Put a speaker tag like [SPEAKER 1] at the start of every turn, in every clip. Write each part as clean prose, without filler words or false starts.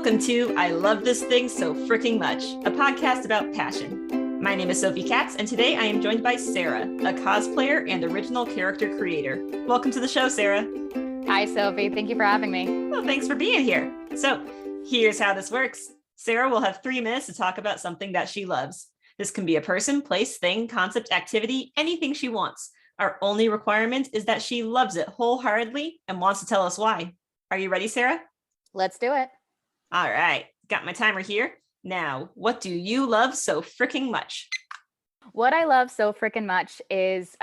[SPEAKER 1] Welcome to I Love This Thing So Fricking Much, a podcast about passion. My name is Sophie Katz, and today I am joined by Sarah, a cosplayer and original character creator. Welcome to the show, Sarah.
[SPEAKER 2] Hi, Sophie. Thank you for having me.
[SPEAKER 1] Well, thanks for being here. So, here's how this works. Sarah will have 3 minutes to talk about something that she loves. This can be a person, place, thing, concept, activity, anything she wants. Our only requirement is that she loves it wholeheartedly and wants to tell us why. Are you ready, Sarah?
[SPEAKER 2] Let's do it.
[SPEAKER 1] All right, got my timer here. Now, what do you love so freaking much?
[SPEAKER 2] What I love so freaking much is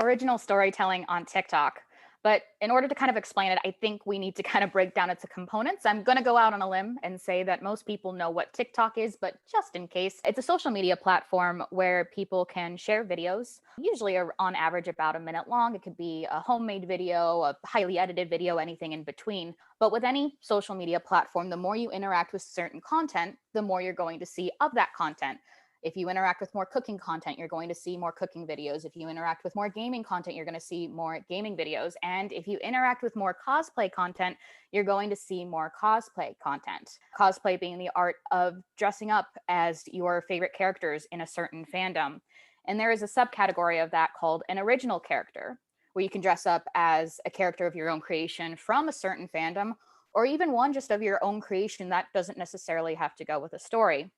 [SPEAKER 2] original storytelling on TikTok. But in order to kind of explain it, I think we need to kind of break down its components. I'm going to go out on a limb and say that most people know what TikTok is, but just in case, it's a social media platform where people can share videos, usually on average about a minute long. It could be a homemade video, a highly edited video, anything in between. But with any social media platform, the more you interact with certain content, the more you're going to see of that content. If you interact with more cooking content, you're going to see more cooking videos. If you interact with more gaming content, you're going to see more gaming videos. And if you interact with more cosplay content, you're going to see more cosplay content. Cosplay being the art of dressing up as your favorite characters in a certain fandom. And there is a subcategory of that called an original character, where you can dress up as a character of your own creation from a certain fandom, or even one just of your own creation that doesn't necessarily have to go with a story.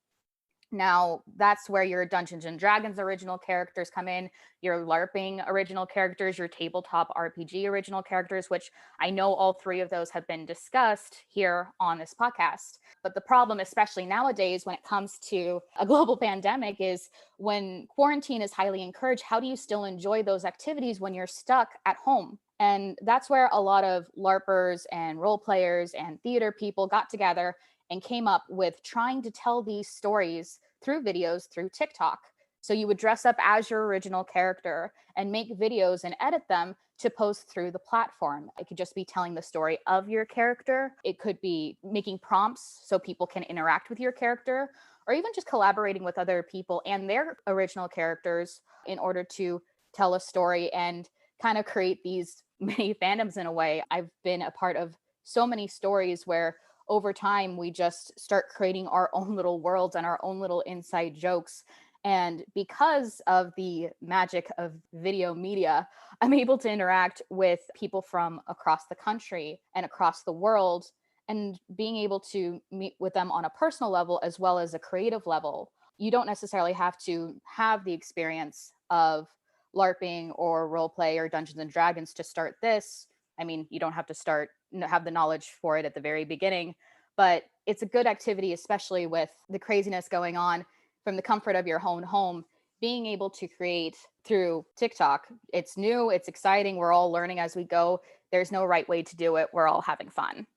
[SPEAKER 2] Now, that's where your Dungeons and Dragons original characters come in, your LARPing original characters, your tabletop RPG original characters, which I know all three of those have been discussed here on this podcast. But the problem, especially nowadays when it comes to a global pandemic, is when quarantine is highly encouraged, how do you still enjoy those activities when you're stuck at home? And that's where a lot of LARPers and role players and theater people got together and came up with trying to tell these stories through videos through TikTok. So you would dress up as your original character and make videos and edit them to post through the platform. It could just be telling the story of your character. It could be making prompts so people can interact with your character, or even just collaborating with other people and their original characters in order to tell a story and kind of create these mini fandoms in a way. I've been a part of so many stories where over time, we just start creating our own little worlds and our own little inside jokes. And because of the magic of video media, I'm able to interact with people from across the country and across the world, and being able to meet with them on a personal level as well as a creative level. You don't necessarily have to have the experience of LARPing or roleplay or Dungeons and Dragons to start this. I mean, you don't have to have the knowledge for it at the very beginning, but it's a good activity, especially with the craziness going on from the comfort of your own home, being able to create through TikTok. It's new, it's exciting. We're all learning as we go. There's no right way to do it. We're all having fun.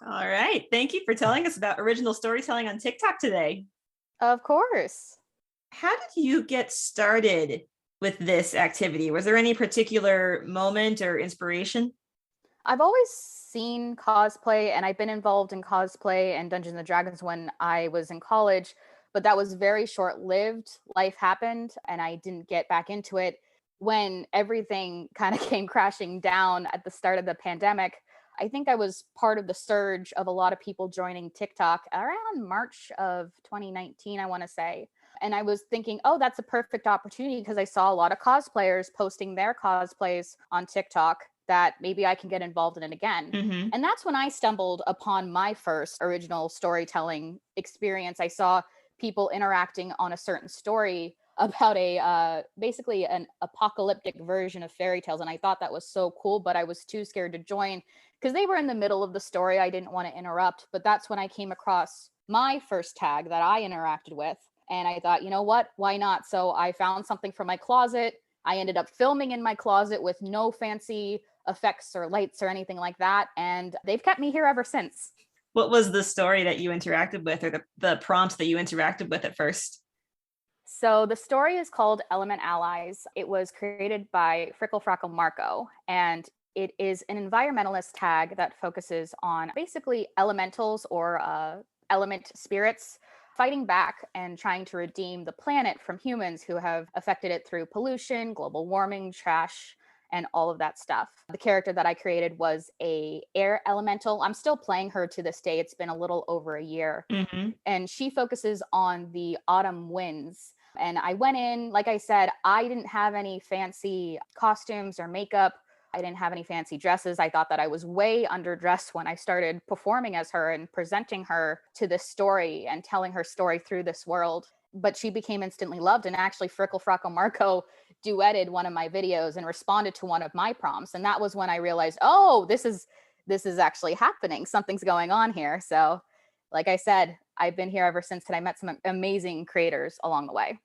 [SPEAKER 1] All right. Thank you for telling us about original storytelling on TikTok today.
[SPEAKER 2] Of course.
[SPEAKER 1] How did you get started with this activity? Was there any particular moment or inspiration?
[SPEAKER 2] I've always seen cosplay, and I've been involved in cosplay and Dungeons and Dragons when I was in college, but that was very short-lived. Life happened and I didn't get back into it. When everything kind of came crashing down at the start of the pandemic, I think I was part of the surge of a lot of people joining TikTok around March of 2019, I want to say. And I was thinking, oh, that's a perfect opportunity because I saw a lot of cosplayers posting their cosplays on TikTok, that maybe I can get involved in it again.
[SPEAKER 1] Mm-hmm.
[SPEAKER 2] And that's when I stumbled upon my first original storytelling experience. I saw people interacting on a certain story about basically an apocalyptic version of fairy tales. And I thought that was so cool, but I was too scared to join because they were in the middle of the story. I didn't want to interrupt, but that's when I came across my first tag that I interacted with. And I thought, you know what, why not? So I found something from my closet. I ended up filming in my closet with no fancy effects or lights or anything like that. And they've kept me here ever since.
[SPEAKER 1] What was the story that you interacted with, or the prompt that you interacted with at first?
[SPEAKER 2] So the story is called Element Allies. It was created by Frickle Frackle Marco, and it is an environmentalist tag that focuses on basically elementals or element spirits fighting back and trying to redeem the planet from humans who have affected it through pollution, global warming, trash, and all of that stuff. The character that I created was a air elemental. I'm still playing her to this day. It's been a little over a year.
[SPEAKER 1] Hmm.
[SPEAKER 2] And she focuses on the autumn winds. And I went in, like I said, I didn't have any fancy costumes or makeup. I didn't have any fancy dresses. I thought that I was way underdressed when I started performing as her and presenting her to this story and telling her story through this world. But she became instantly loved. And actually, Frickle Frackle Marco duetted one of my videos and responded to one of my prompts. And that was when I realized, oh, this is actually happening. Something's going on here. So, like I said, I've been here ever since, and I met some amazing creators along the way.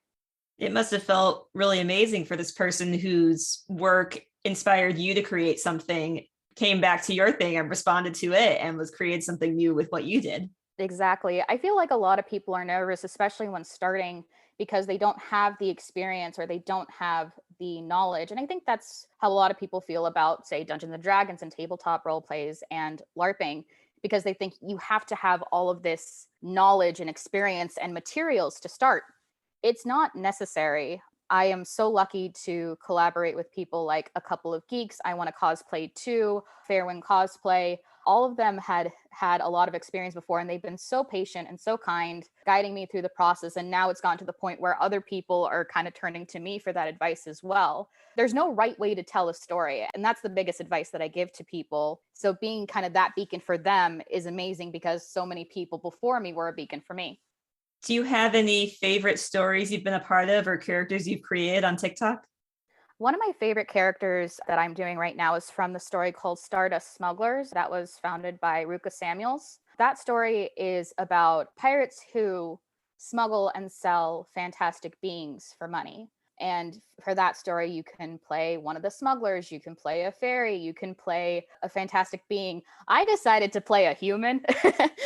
[SPEAKER 1] It must have felt really amazing for this person whose work inspired you to create something, came back to your thing and responded to it and was created something new with what you did.
[SPEAKER 2] Exactly. I feel like a lot of people are nervous, especially when starting, because they don't have the experience or they don't have the knowledge. And I think that's how a lot of people feel about, say, Dungeons and Dragons and tabletop role plays and LARPing, because they think you have to have all of this knowledge and experience and materials to start. It's not necessary. I am so lucky to collaborate with people like a couple of geeks. I want to cosplay too, Fairwind Cosplay. All of them had a lot of experience before, and they've been so patient and so kind, guiding me through the process. And now it's gotten to the point where other people are kind of turning to me for that advice as well. There's no right way to tell a story. And that's the biggest advice that I give to people. So being kind of that beacon for them is amazing, because so many people before me were a beacon for me.
[SPEAKER 1] Do you have any favorite stories you've been a part of or characters you've created on TikTok?
[SPEAKER 2] One of my favorite characters that I'm doing right now is from the story called Stardust Smugglers, that was founded by Ruka Samuels. That story is about pirates who smuggle and sell fantastic beings for money. And for that story, you can play one of the smugglers, you can play a fairy, you can play a fantastic being. I decided to play a human.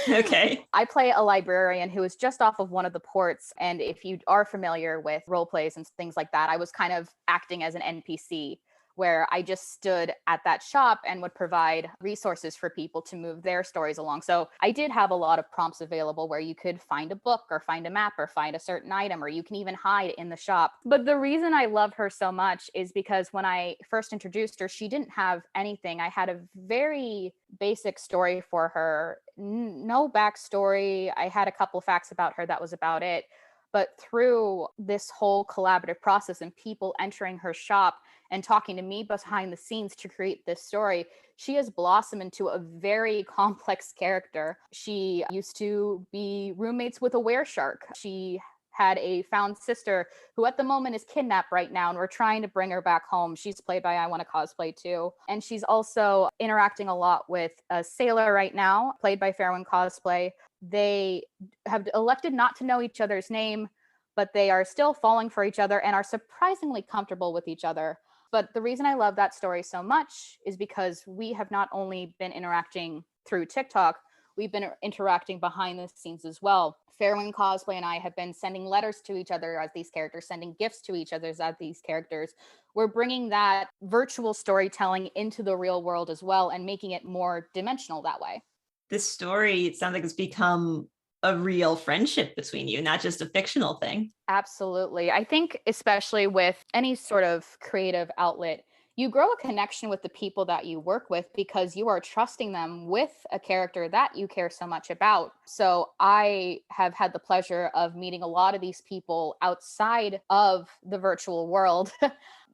[SPEAKER 1] Okay.
[SPEAKER 2] I play a librarian who is just off of one of the ports. And if you are familiar with role plays and things like that, I was kind of acting as an NPC where I just stood at that shop and would provide resources for people to move their stories along. So I did have a lot of prompts available where you could find a book or find a map or find a certain item, or you can even hide in the shop. But the reason I love her so much is because when I first introduced her, she didn't have anything. I had a very basic story for her, no backstory. I had a couple of facts about her. That was about it. But through this whole collaborative process and people entering her shop and talking to me behind the scenes to create this story, she has blossomed into a very complex character. She used to be roommates with a wereshark. She had a found sister who at the moment is kidnapped right now, and we're trying to bring her back home. She's played by I Want to Cosplay too. And she's also interacting a lot with a sailor right now, played by Fairwind Cosplay. They have elected not to know each other's name, but they are still falling for each other and are surprisingly comfortable with each other. But the reason I love that story so much is because we have not only been interacting through TikTok, we've been interacting behind the scenes as well. Fairwind Cosplay and I have been sending letters to each other as these characters, sending gifts to each other as these characters. We're bringing that virtual storytelling into the real world as well and making it more dimensional that way.
[SPEAKER 1] This story, it sounds like it's become a real friendship between you, not just a fictional thing.
[SPEAKER 2] Absolutely. I think, especially with any sort of creative outlet, you grow a connection with the people that you work with because you are trusting them with a character that you care so much about. So I have had the pleasure of meeting a lot of these people outside of the virtual world.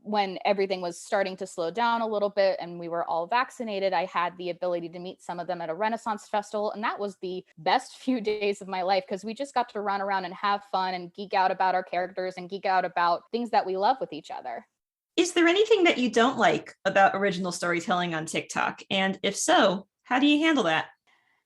[SPEAKER 2] When everything was starting to slow down a little bit and we were all vaccinated, I had the ability to meet some of them at a Renaissance festival. And that was the best few days of my life because we just got to run around and have fun and geek out about our characters and geek out about things that we love with each other.
[SPEAKER 1] Is there anything that you don't like about original storytelling on TikTok? And if so, how do you handle that?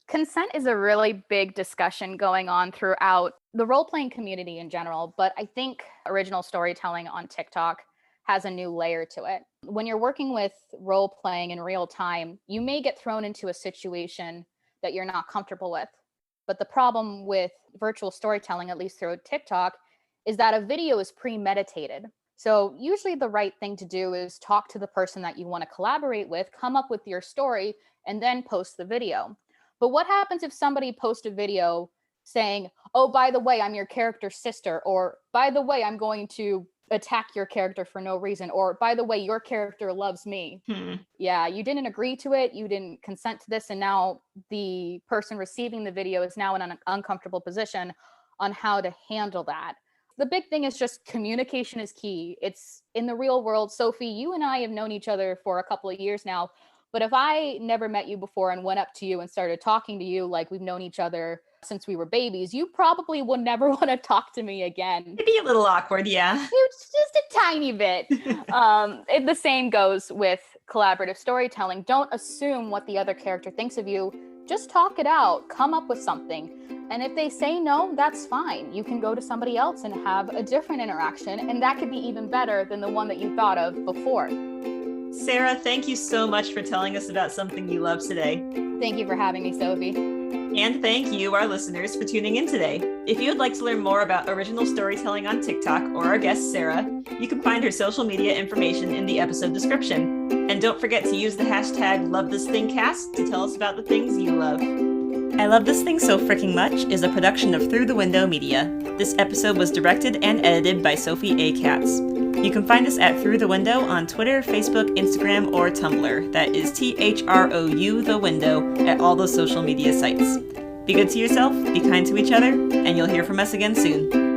[SPEAKER 2] Consent is a really big discussion going on throughout the role playing community in general, but I think original storytelling on TikTok has a new layer to it. When you're working with role playing in real time, you may get thrown into a situation that you're not comfortable with. But the problem with virtual storytelling, at least through TikTok, is that a video is premeditated. So usually the right thing to do is talk to the person that you want to collaborate with, come up with your story, and then post the video. But what happens if somebody posts a video saying, oh, by the way, I'm your character's sister, or by the way, I'm going to attack your character for no reason, or by the way, your character loves me. Yeah, you didn't agree to it, you didn't consent to this, and now the person receiving the video is now in an uncomfortable position on how to handle that. The big thing is just communication is key. It's in the real world. Sophie, you and I have known each other for a couple of years now, but if I never met you before and went up to you and started talking to you like we've known each other since we were babies, you probably would never want to talk to me again.
[SPEAKER 1] It'd be a little awkward, yeah.
[SPEAKER 2] It's just a tiny bit. The same goes with collaborative storytelling. Don't assume what the other character thinks of you. Just talk it out. Come up with something. And if they say no, that's fine. You can go to somebody else and have a different interaction, and that could be even better than the one that you thought of before.
[SPEAKER 1] Sarah, thank you so much for telling us about something you love today.
[SPEAKER 2] Thank you for having me, Sophie.
[SPEAKER 1] And thank you, our listeners, for tuning in today. If you would like to learn more about original storytelling on TikTok or our guest, Sarah, you can find her social media information in the episode description. And don't forget to use the hashtag #LoveThisThingCast to tell us about the things you love. I Love This Thing So Fricking Much is a production of Through the Window Media. This episode was directed and edited by Sophie A. Katz. You can find us at Through the Window on Twitter, Facebook, Instagram, or Tumblr. That is THROU the Window at all those social media sites. Be good to yourself, be kind to each other, and you'll hear from us again soon.